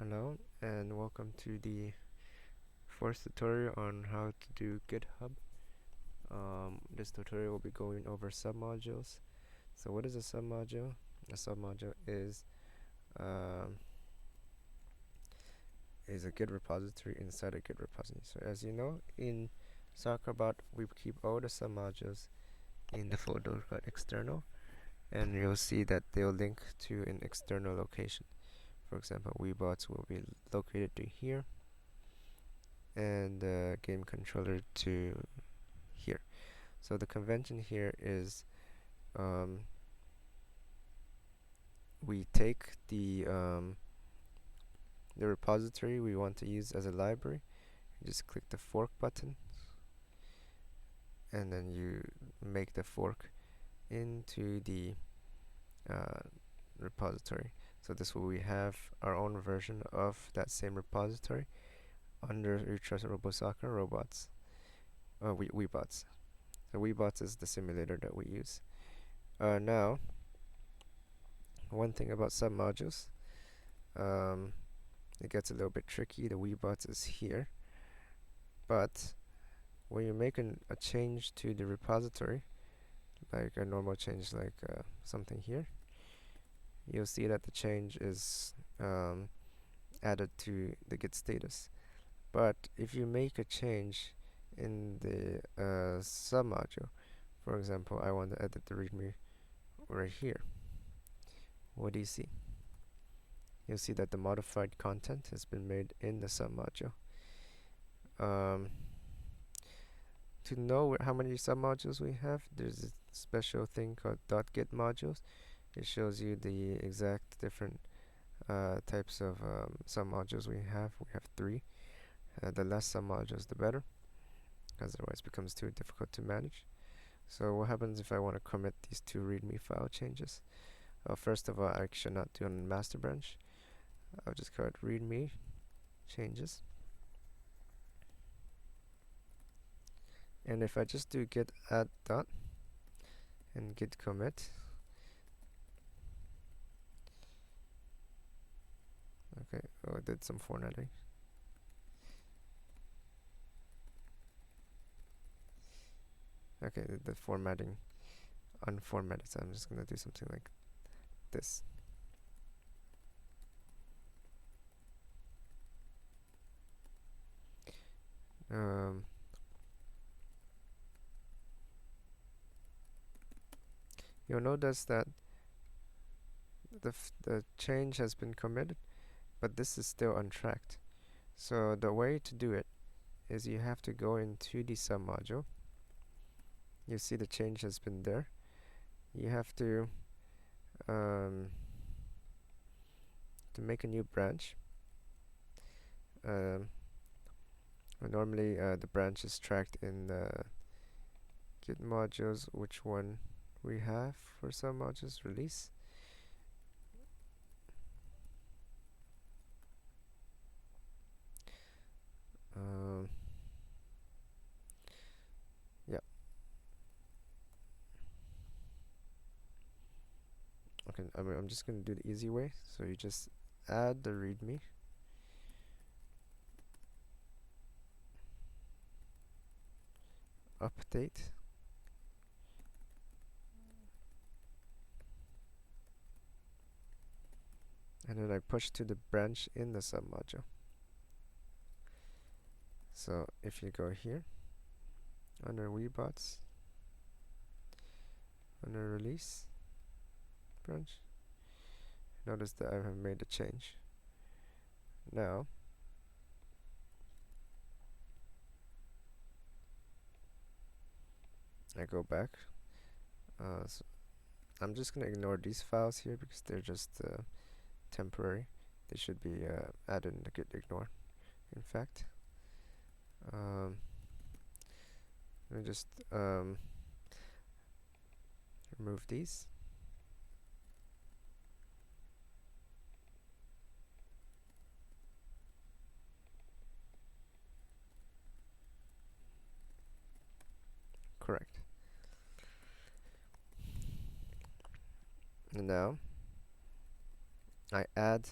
Hello and welcome to the first tutorial on how to do GitHub. This tutorial will be going over submodules. So what is a submodule? A submodule um, is a Git repository inside a Git repository. So as you know, in Soccerbot we keep all the submodules in the folder called external, and you'll see that they'll link to an external location. For example, Weebots will be located to here, and the game controller to here. So the convention here is we take the repository we want to use as a library. You just click the fork button, and then you make the fork into the uh, repository. So this way we have our own version of that same repository under We Trust Robo Soccer Robots. Weebots. So Weebots is the simulator that we use. Now, one thing about submodules, it gets a little bit tricky. The Weebots is here, but when you make a change to the repository, like a normal change, like something here, you'll see that the change is added to the Git status. But if you make a change in the submodule, for example, I want to edit the README right here, what do you see? You'll see that the modified content has been made in the submodule. To know how many submodules we have, there's a special thing called .git modules. It shows you the exact different types of submodules we have. We have 3. The less submodules, the better, because otherwise it becomes too difficult to manage. So what happens if I want to commit these 2 README file changes? First of all, I should not do on master branch. I'll just call it README changes. And if I just do git add dot and git commit, okay, I did some formatting. Okay, the formatting unformatted, so I'm just gonna do something like this. You'll notice that the change has been committed, but this is still untracked. So the way to do it is you have to go into the submodule. You see the change has been there. You have to make a new branch. Normally the branch is tracked in the Git modules, which one we have for submodules release. Yeah. Okay, I'm just gonna do the easy way. So you just add the README, update, and then I push to the branch in the submodule. So if you go here under Weebots, under release branch, notice that I have made a change. Now I go back. So I'm just gonna ignore these files here because they're just temporary. They should be added in the git ignore. In fact, let me just remove these. Correct. And now I add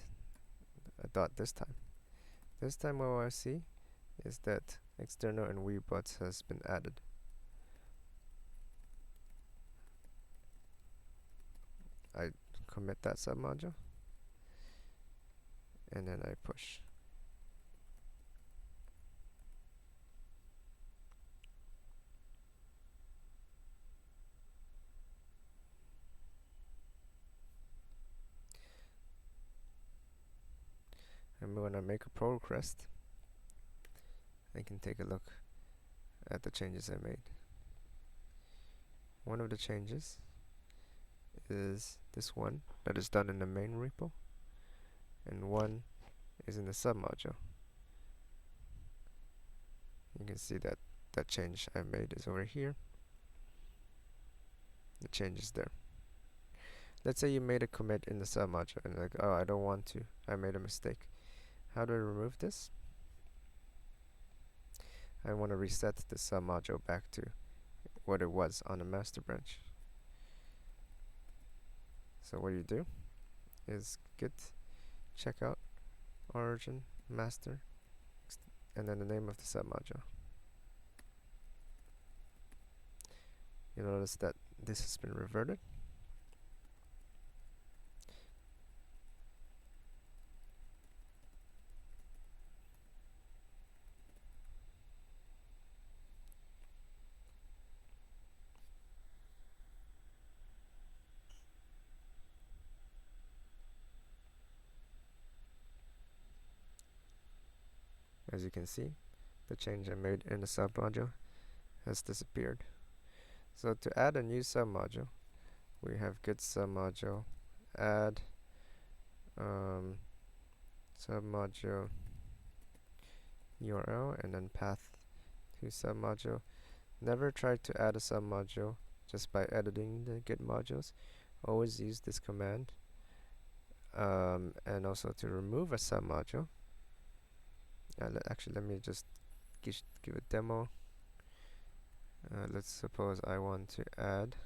a dot this time. This time what I see is that external and webuts has been added. I commit that submodule and then I push. And when I make a pull request, I can take a look at the changes I made. One of the changes is this one that is done in the main repo, and one is in the submodule. You can see that that change I made is over here. The change is there. Let's say you made a commit in the submodule and like, oh, I don't want to, I made a mistake. How do I remove this? I want to reset the submodule back to what it was on the master branch. So what you do is git checkout origin master and then the name of the submodule. You notice that this has been reverted. As you can see, the change I made in the submodule has disappeared. So to add a new submodule, we have git submodule add submodule URL and then path to submodule. Never try to add a submodule just by editing the git modules. Always use this command. And also to remove a submodule. Actually, let me just give a demo. Let's suppose I want to add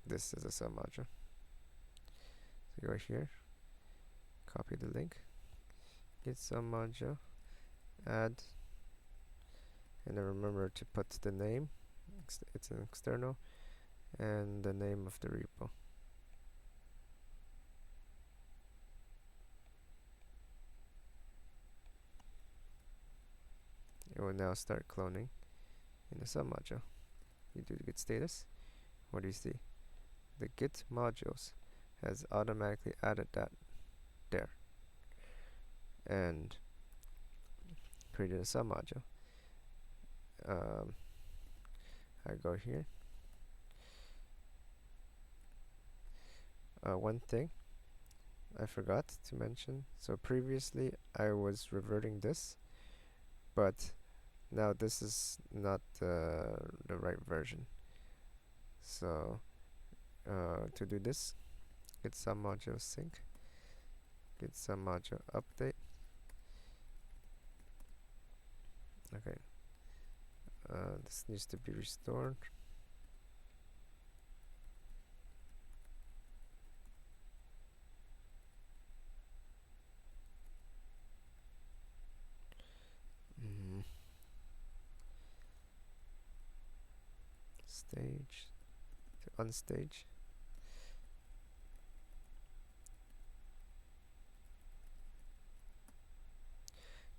this as a submodule. So go here, copy the link, git submodule, add, and then remember to put the name, it's an external, and the name of the repo. It will now start cloning in the submodule. You do the git status. What do you see? The git modules has automatically added that there and created a submodule. I go here. One thing I forgot to mention. So previously I was reverting this, but now this is not the right version. So to do this, git submodule sync, git submodule update. Okay, this needs to be restored. Stage to unstage.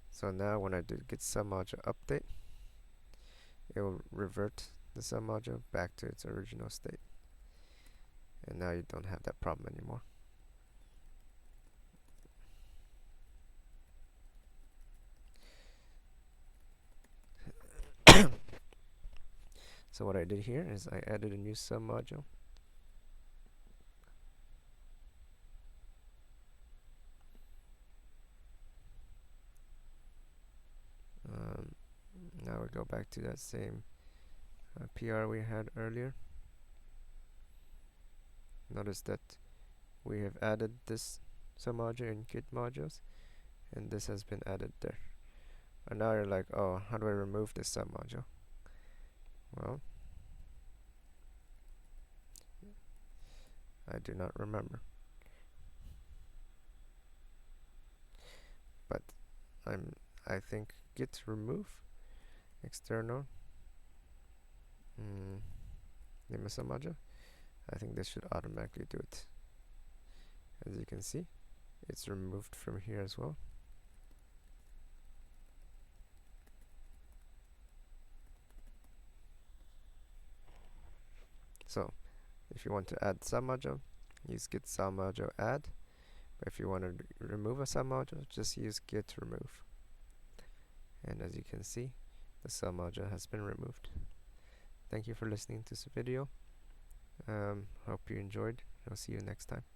So now when I do git submodule update, it will revert the submodule back to its original state. And now you don't have that problem anymore. So what I did here is I added a new submodule. Now we go back to that same PR we had earlier. Notice that we have added this submodule in git modules, and this has been added there. And now you're like, oh, how do I remove this submodule? Well, I do not remember, but I'm I think git remove external limit submodule. I think this should automatically do it. As you can see, it's removed from here as well. So if you want to add submodule, use git submodule add. But if you want to remove a submodule, just use git remove. And as you can see, the submodule has been removed. Thank you for listening to this video. Hope you enjoyed. I'll see you next time.